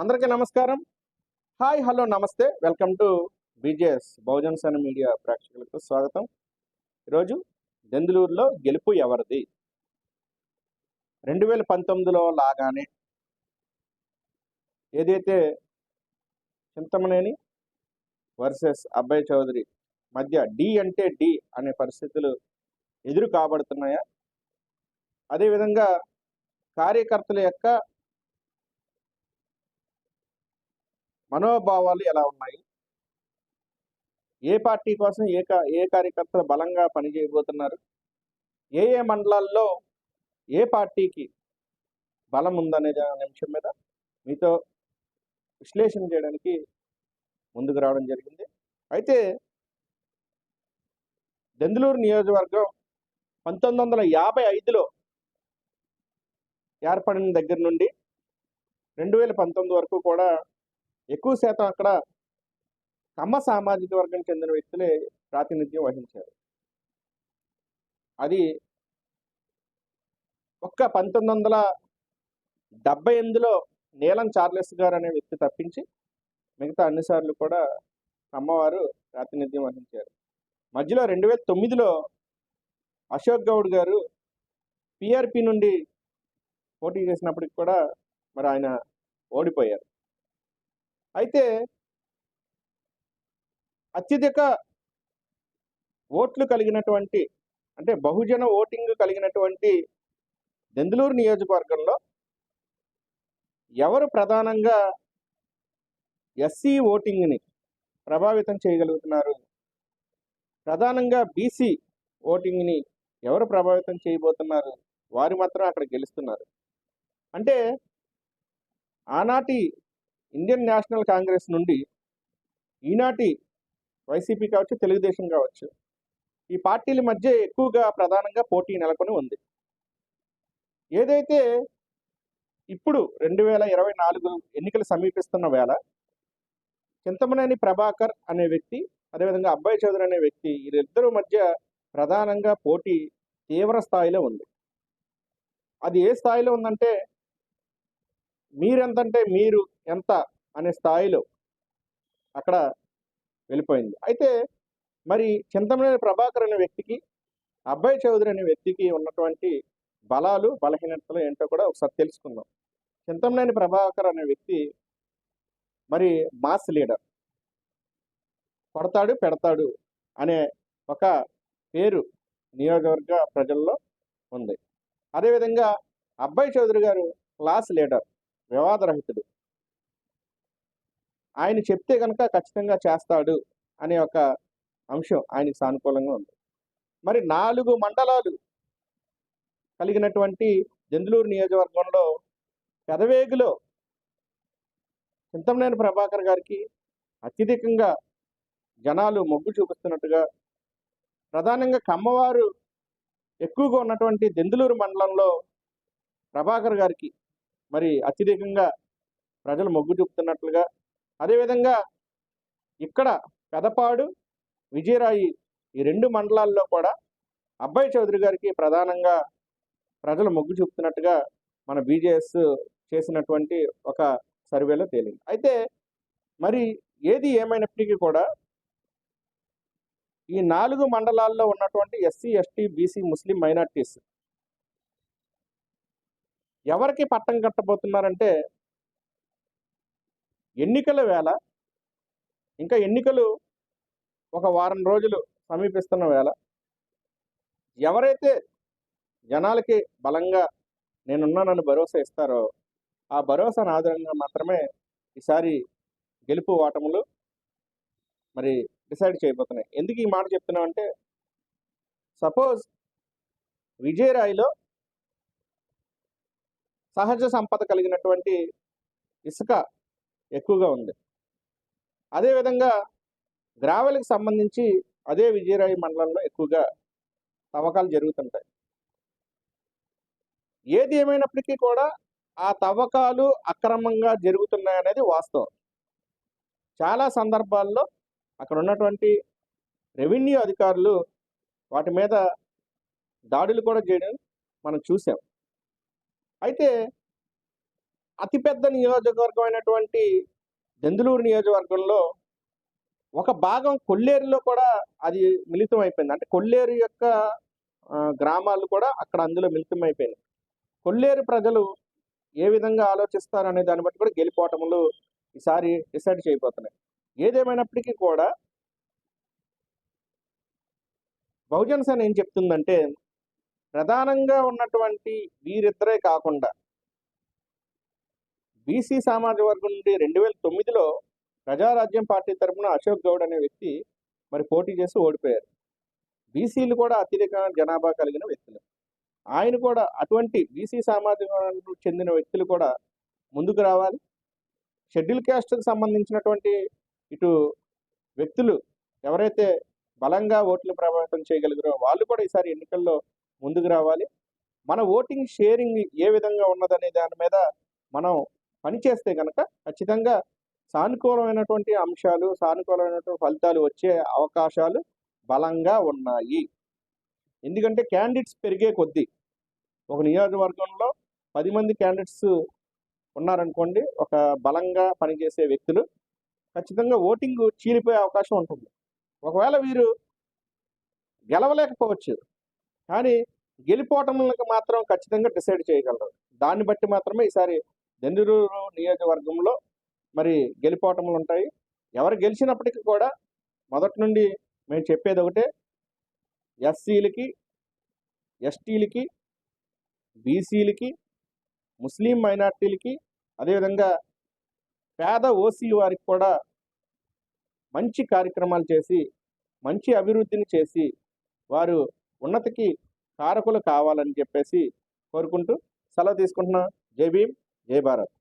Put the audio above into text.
అందరికీ నమస్కారం. Hi, hello, నమస్తే. వెల్కమ్ టు బీజేఎస్ బహుజన్ సేన మీడియా ప్రేక్షకులకు స్వాగతం. ఈరోజు దెందులూరులో గెలుపు ఎవరిది? 2019లో లాగానే ఏదైతే చింతమనేని వర్సెస్ అబ్బాయి చౌదరి మధ్య డి అంటే డి అనే పరిస్థితులు ఎదురు కాబడుతున్నాయా? అదేవిధంగా కార్యకర్తల యొక్క మనోభావాలు ఎలా ఉన్నాయి? ఏ పార్టీ కోసం ఏ కార్యకర్తలు బలంగా పనిచేయబోతున్నారు? ఏ మండలాల్లో ఏ పార్టీకి బలం ఉందనే నిమిషం మీద మీతో విశ్లేషణ చేయడానికి ముందుకు రావడం జరిగింది. అయితే దెందులూరు నియోజకవర్గం 1955లో ఏర్పడిన దగ్గర నుండి 2019 వరకు కూడా ఎక్కువ శాతం అక్కడ కమ్మ సామాజిక వర్గం చెందిన వ్యక్తులే ప్రాతినిధ్యం వహించారు. అది ఒక్క 1978లో నీలం చార్లెస్ గారు అనే వ్యక్తి తప్పించి మిగతా అన్నిసార్లు కూడా కమ్మవారు ప్రాతినిధ్యం వహించారు. మధ్యలో 2009లో అశోక్ గౌడ్ గారు పిఆర్పి నుండి పోటీ చేసినప్పటికి కూడా మరి ఆయన ఓడిపోయారు. అయితే అత్యధిక ఓట్లు కలిగినటువంటి అంటే బహుజన ఓటింగ్ కలిగినటువంటి దెందులూరు నియోజకవర్గంలో ఎవరు ప్రధానంగా ఎస్సీ ఓటింగ్ని ప్రభావితం చేయగలుగుతున్నారు, ప్రధానంగా బీసీ ఓటింగ్ని ఎవరు ప్రభావితం చేయబోతున్నారు, వారు మాత్రం అక్కడ గెలుస్తున్నారు. అంటే ఆనాటి ఇండియన్ నేషనల్ కాంగ్రెస్ నుండి ఈనాటి వైసీపీ కావచ్చు, తెలుగుదేశం కావచ్చు, ఈ పార్టీల మధ్య ఎక్కువగా ప్రధానంగా పోటీ నెలకొని ఉంది. ఏదైతే ఇప్పుడు 2024 ఎన్నికలు సమీపిస్తున్న వేళ చింతమనేని ప్రభాకర్ అనే వ్యక్తి, అదేవిధంగా అబ్బాయి చౌదరి అనే వ్యక్తి, వీరిద్దరూ మధ్య ప్రధానంగా పోటీ తీవ్ర స్థాయిలో ఉంది. అది ఏ స్థాయిలో ఉందంటే మీరెంతంటే మీరు ఎంత అనే స్థాయిలో అక్కడ వెళ్ళిపోయింది. అయితే మరి చింతమనేని ప్రభాకర్ అనే వ్యక్తికి, అబ్బాయి చౌదరి అనే వ్యక్తికి ఉన్నటువంటి బలాలు బలహీనతలు ఏంటో కూడా ఒకసారి తెలుసుకుందాం. చింతమనేని ప్రభాకర్ అనే వ్యక్తి మరి మాస్ లీడర్, కొడతాడు పెడతాడు అనే ఒక పేరు నియోజకవర్గ ప్రజల్లో ఉంది. అదేవిధంగా అబ్బాయి చౌదరి గారు క్లాస్ లీడర్, వివాదరహితుడు, ఆయన చెప్తే కనుక ఖచ్చితంగా చేస్తాడు అనే ఒక అంశం ఆయనకి సానుకూలంగా ఉంది. మరి 4 మండలాలు కలిగినటువంటి దెందులూరు నియోజకవర్గంలో పెదవేగులో చింతమనేని ప్రభాకర్ గారికి అత్యధికంగా జనాలు మొగ్గు చూపిస్తున్నట్టుగా, ప్రధానంగా కమ్మవారు ఎక్కువగా ఉన్నటువంటి దెందులూరు మండలంలో ప్రభాకర్ గారికి మరి అత్యధికంగా ప్రజలు మొగ్గు చూపుతున్నట్లుగా, అదేవిధంగా ఇక్కడ పెదపాడు, విజయరాయి ఈ 2 మండలాల్లో కూడా అబ్బాయి చౌదరి గారికి ప్రధానంగా ప్రజలు మొగ్గు చూపుతున్నట్టుగా మన బీజేఎస్ చేసినటువంటి ఒక సర్వేలో తేలింది. అయితే మరి ఏది ఏమైనప్పటికీ కూడా ఈ 4 మండలాల్లో ఉన్నటువంటి ఎస్సీ, ఎస్టీ, బీసీ, ముస్లిం మైనార్టీస్ ఎవరికి పట్టం కట్టబోతున్నారంటే ఎన్నికల వేళ, ఇంకా ఎన్నికలు ఒక వారం రోజులు సమీపిస్తున్న వేళ ఎవరైతే జనాలకి బలంగా నేనున్నానని భరోసా ఇస్తారో ఆ భరోసాను ఆధారంగా మాత్రమే ఈసారి గెలుపు ఓటములు మరి డిసైడ్ చేయబోతున్నాయి. ఎందుకు ఈ మాట చెప్తున్నామంటే, సపోజ్ విజయరాయిలో సహజ సంపద కలిగినటువంటి ఇసుక ఎక్కువగా ఉంది. అదేవిధంగా గ్రావెల్కి సంబంధించి అదే విజయరాయి మండలంలో ఎక్కువగా తవ్వకాలు జరుగుతుంటాయి. ఏది ఏమైనప్పటికీ కూడా ఆ తవ్వకాలు అక్రమంగా జరుగుతున్నాయనేది వాస్తవం. చాలా సందర్భాల్లో అక్కడ ఉన్నటువంటి రెవెన్యూ అధికారులు వాటి మీద దాడులు కూడా చేయడం మనం చూసాం. అయితే అతిపెద్ద నియోజకవర్గం అయినటువంటి దెందులూరు నియోజకవర్గంలో ఒక భాగం కొల్లేరులో కూడా అది మిళితం అయిపోయింది. అంటే కొల్లేరు యొక్క గ్రామాలు కూడా అక్కడ అందులో మిళితం అయిపోయినాయి. కొల్లేరు ప్రజలు ఏ విధంగా ఆలోచిస్తారనే దాన్ని బట్టి కూడా గెలిపోవటములు ఈసారి డిసైడ్ చేయబోతున్నాయి. ఏదేమైనప్పటికీ కూడా బహుజన సేన ఏం చెప్తుందంటే, ప్రధానంగా ఉన్నటువంటి వీరిద్దరే కాకుండా బీసీ సామాజిక వర్గం నుండి 2009లో ప్రజారాజ్యం పార్టీ తరఫున అశోక్ గౌడ్ అనే వ్యక్తి మరి పోటీ చేసి ఓడిపోయారు. బీసీలు కూడా అత్యధిక జనాభా కలిగిన వ్యక్తులు. ఆయన కూడా అటువంటి బీసీ సామాజిక వర్గానికి చెందిన వ్యక్తులు కూడా ముందుకు రావాలి. షెడ్యూల్ క్యాస్ట్కి సంబంధించినటువంటి ఇటు వ్యక్తులు ఎవరైతే బలంగా ఓట్లు ప్రభావితం చేయగలిగారో వాళ్ళు కూడా ఈసారి ఎన్నికల్లో ముందుకు రావాలి. మన ఓటింగ్ షేరింగ్ ఏ విధంగా ఉన్నదనే దాని మీద మనం పనిచేస్తే కనుక ఖచ్చితంగా సానుకూలమైనటువంటి అంశాలు, సానుకూలమైనటువంటి ఫలితాలు వచ్చే అవకాశాలు బలంగా ఉన్నాయి. ఎందుకంటే క్యాండిడేట్స్ పెరిగే కొద్దీ ఒక నియోజకవర్గంలో 10 మంది క్యాండిడేట్స్ ఉన్నారనుకోండి, ఒక బలంగా పనిచేసే వ్యక్తులు, ఖచ్చితంగా ఓటింగ్ చీలిపోయే అవకాశం ఉంటుంది. ఒకవేళ వీరు గెలవలేకపోవచ్చు, కానీ గెలిపోవటంలకు మాత్రం ఖచ్చితంగా డిసైడ్ చేయగలరు. దాన్ని బట్టి మాత్రమే ఈసారి దెందులూరు నియోజకవర్గంలో మరి గెలిపోవటములు ఉంటాయి. ఎవరు గెలిచినప్పటికీ కూడా మొదటి నుండి మేము చెప్పేది ఒకటే, ఎస్సీలకి, ఎస్టీలకి, బీసీలకి, ముస్లిం మైనార్టీలకి, అదేవిధంగా పేద ఓసీ వారికి కూడా మంచి కార్యక్రమాలు చేసి, మంచి అభివృద్ధిని చేసి, వారు ఉన్నతికి కారకులు కావాలని చెప్పేసి కోరుకుంటూ సెలవు తీసుకుంటున్నాం. జై భీమ్, జై భారత్.